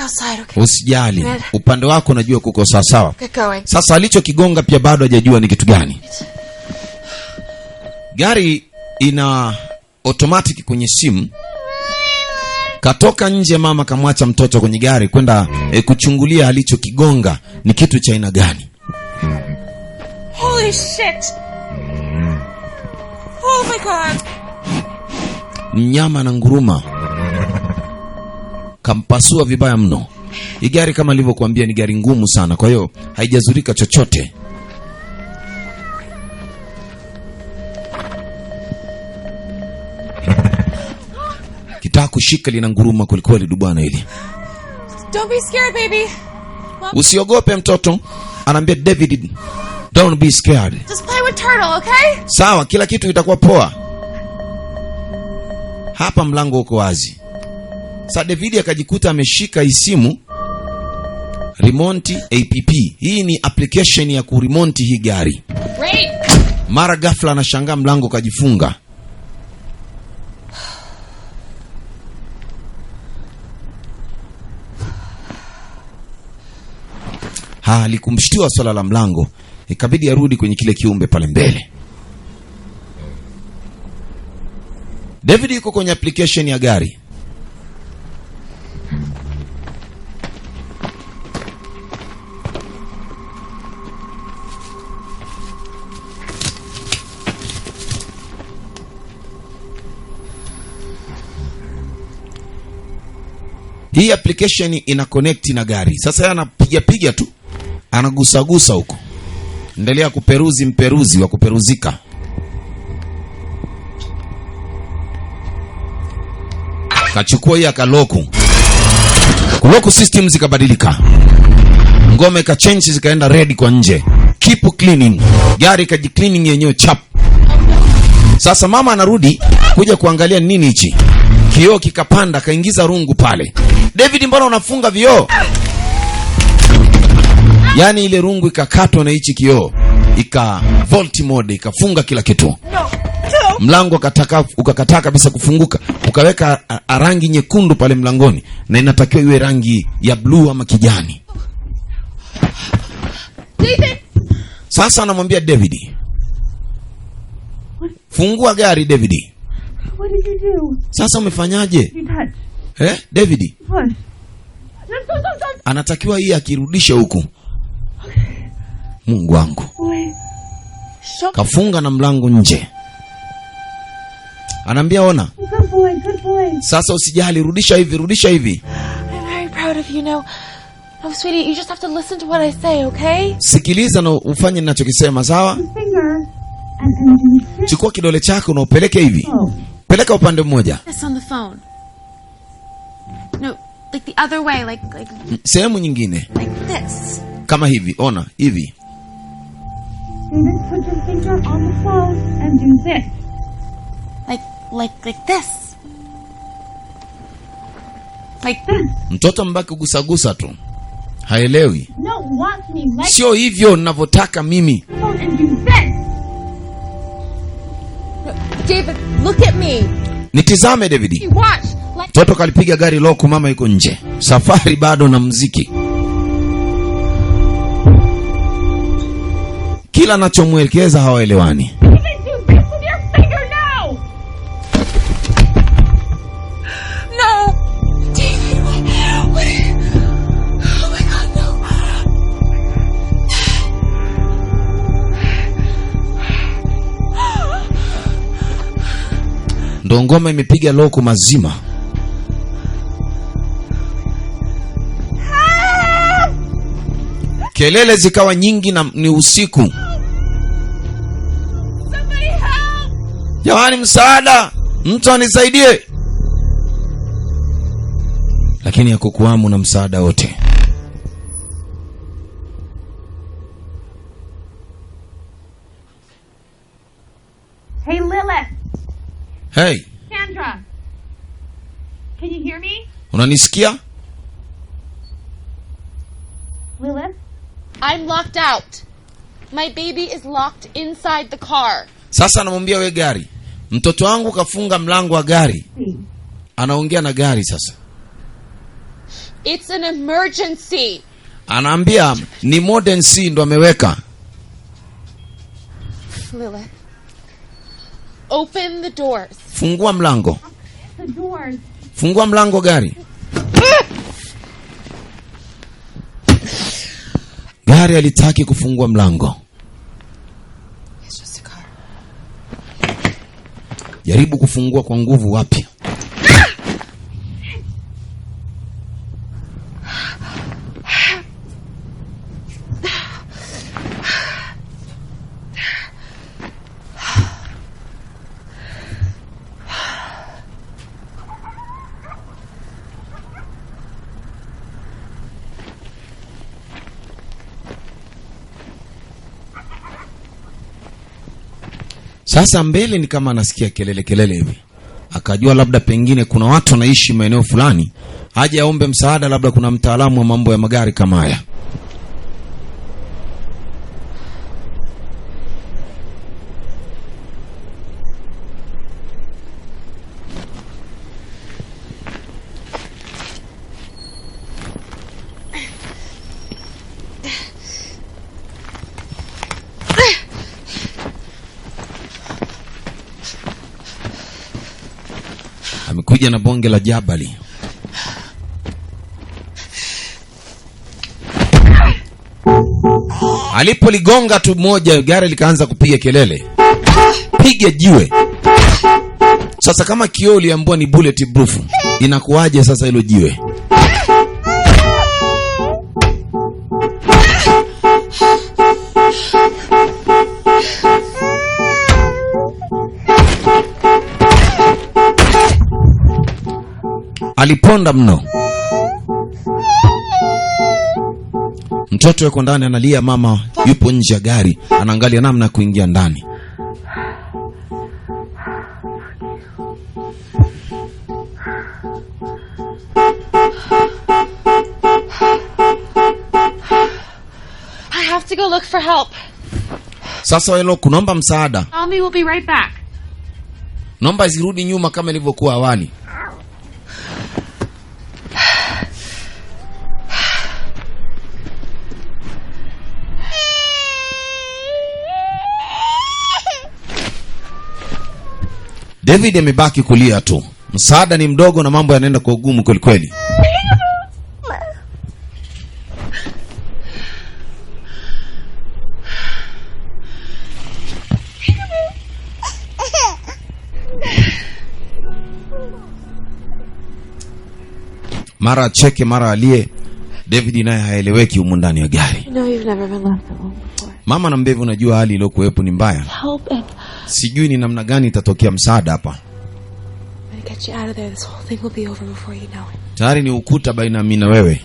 outside, okay? Usijali. Upande wako najua kuko sawa sawa. Sasa alichokigonga pia bado hajajua ni kitu gani. Gari ina automatic kwenye simu. Katoka nje mama kamwacha mtoto kwenye gari kwenda kuchungulia alichokigonga ni kitu cha aina gani. Holy shit. Oh my god. Mnyama na nguruma. Kampasua vibaya mno. Hii gari kama nilivyokuambia ni gari ngumu sana, kwa hiyo haijazurika chochote. Kitaka kushika lina nguruma kulikweli dubwana hili. Don't be scared, baby. Usiogope mtoto. Anaambia David, don't be scared. Just play with Turtle, okay? Sawa, kila kitu kitakuwa poa. Hapa mlango uko wazi. Sasa David akajikuta ameshika isimu remote app. Hii ni application ya kuremote hii gari. Great. Mara ghafla anashangaa mlango kajifunga. Alikumshtua swala la mlango, ikabidi arudi kwenye kile kiumbe pale mbele. David yuko kwenye application ya gari. Hii application ina connect na gari. Sasa yeye anapiga tu. Anagusa huko. Endelea kuperuzi, mperuzi wa kuperuzika. Kachukua hii akaloku. Kuloku system zikabadilika. Ngome ka change zikaenda red kwa nje. Keep cleaning. Gari kaji cleaning yenyewe chap. Sasa mama anarudi kuja kuangalia nini hichi. Kioo kikapanda, kaingiza rungu pale. David, mbona unafunga vioo? Yani ile rungu ikakatwa na hichi kioo. Ika volt mode, ikafunga kila kitu. Mlango ukakataa kabisa kufunguka. Ukaweka rangi nyekundu pale mlangoni, na inatakiwa iwe rangi ya blue ama kijani. David. Sasa anamwambia David, fungua gari David. What did you do? Sasa umefanyaje? David. What? Anatakiwa hii akirudisha huku. Mungu wangu. Kafunga na mlango nje. Anaambia ona. Good boy. Sasa usijali, rudisha hivi. I'm very proud of you now. No, sweetie, you just have to listen to what I say, okay? Sikiliza na ufanye ninachokisema, sawa? Chukua kidole chako na upeleke hivi. Peleka upande mmoja. This on the phone. No, like the other way, like sehemu nyingine. Like this. Kama hivi, ona, hivi. David, put your finger on the phone and do this. Like this. Like this. Mtoto mbaki kugusagusa tu. Haelewi. No, watch me. Like sio hivyo ninavyotaka mimi. And do this. David, look at me. Nitizame David. Watch. Mtoto kalipiga gari loko, mama yuko nje. Safari bado na muziki. Kila anachomwelekeza hawaelewani. No. David, what? Oh my God, no. Ndo ngoma imepiga loko mazima. Kelele zikawa nyingi na ni usiku. Jamani, msaada, mtu anisaidie. Lakini hakukuamu na msaada wote. Hey Lilith. Hey. Sandra. Can you hear me? Unanisikia? Lilith? I'm locked out. My baby is locked inside the car. Sasa anamwambia we gari. Mtoto wangu kafunga mlango wa gari. Anaongea na gari sasa. It's an emergency. Anaambia ni modern C ndo ameweka. Lilith, open the doors. Fungua mlango. The doors. Fungua mlango gari. Gari alitaki kufungua mlango. It's just a car. Jaribu kufungua kwa nguvu wapi? Sasa mbele ni kama anasikia kelele hivi. Akajua labda pengine kuna watu wanaishi maeneo fulani. Aje aombe msaada, labda kuna mtaalamu wa mambo ya magari kama haya. Amekuja na bonge la jabali. Alipoligonga tu moja, gari likaanza kupiga kelele. Piga jiwe. Sasa kama kioo liambua ni bulletproof, inakuwaje sasa hilo jiwe? Aliponda mno. Mtoto yuko ndani analia, mama yupo nje ya gari anaangalia namna ya kuingia ndani. I have to go look for help. Sasa wewe kunomba msaada. Naomi will be right back. Naomba zirudi nyuma kama ilivyokuwa awali. David amebaki kulia tu. Msaada ni mdogo na mambo yanaenda kwa ugumu kweli kweli. Mara acheke, mara alie. David naye haeleweki humu ndani ya gari. You know you've never been left alone before. Mama na mbevu, unajua hali iliyokuwepo ni mbaya. Help and Sijui ni namna gani itatokea msaada hapa. I'm gonna get you out of there. This whole thing will be over before you know it. Tayari ni ukuta baina mimi na wewe.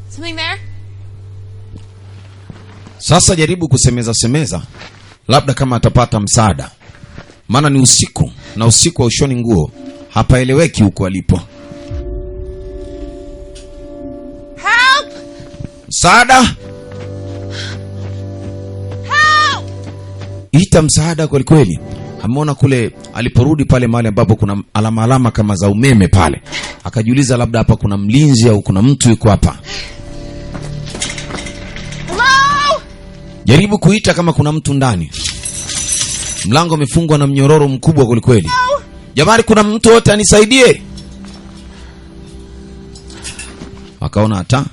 Something there? Sasa jaribu kusemeza, labda kama atapata msaada. Maana ni usiku, na usiku wa ushoni nguo, hapaeleweki huko alipo. Help! Msaada! Help! Ita msaada kweli kweli. Ameona kule aliporudi pale mahali ambapo kuna alama kama za umeme pale. Akajiuliza labda hapa kuna mlinzi au kuna mtu yuko hapa. Hello? Jaribu kuita kama kuna mtu ndani. Mlango umefungwa na mnyororo mkubwa kweli kweli. Jamani, kuna mtu wote anisaidie. Wakaona hata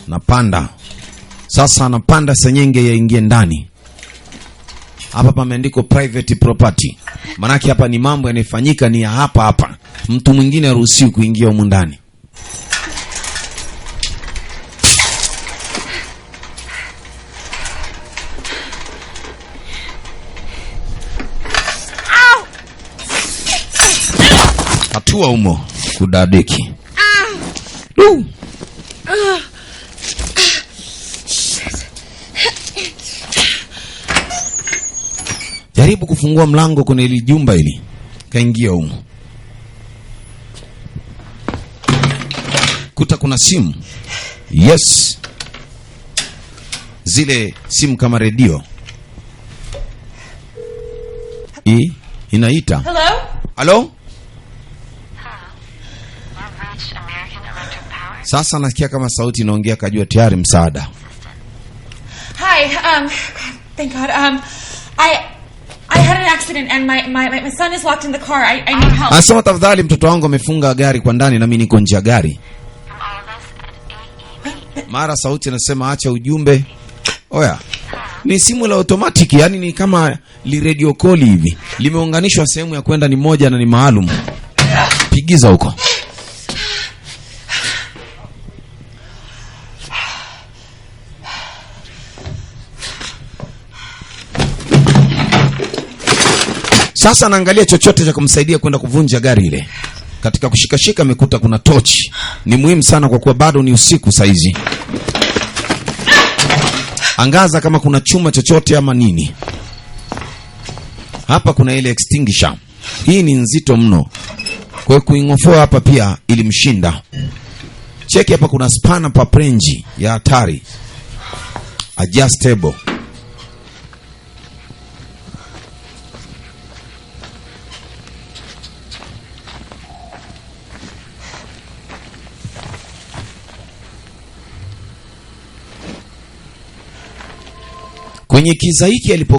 napanda. Sasa anapanda senyenge yaingie ndani. Hapa pameandikwa private property. Manake hapa ni mambo yanayofanyika ni ya hapa. Mtu mwingine haruhusiwi kuingia humu ndani. Hatua humo. kudadeki. Jaribu kufungua mlango kwenye hili jumba hili. Kaingia humo. Kuta kuna simu. Yes. Zile simu kama redio. Inaita. Hello? Hello? Sasa nasikia kama sauti inaongea, kajua tayari msaada. Hi, thank God. I had an accident and my son is locked in the car. I need help. Anasema tafadhali, mtoto wangu amefunga gari kwa ndani na mimi niko nje ya gari. Mara sauti inasema acha ujumbe. Oya. Ni simu la automatic, yani ni kama li radio call hivi. Limeunganishwa, sehemu ya kwenda ni moja na ni maalum. Pigiza huko. Sasa naangalia chochote cha kumsaidia kwenda kuvunja gari ile. Katika kushikashika amekuta kuna tochi. Ni muhimu sana kwa kuwa bado ni usiku saizi. Angaza kama kuna chuma chochote ama nini. Hapa kuna ile extinguisher. Hii ni nzito mno. Kwa hiyo kuingofoa hapa pia ilimshinda. Cheki hapa kuna spanner pa prenji ya hatari. Adjustable. Kwenye kiza hiki alipo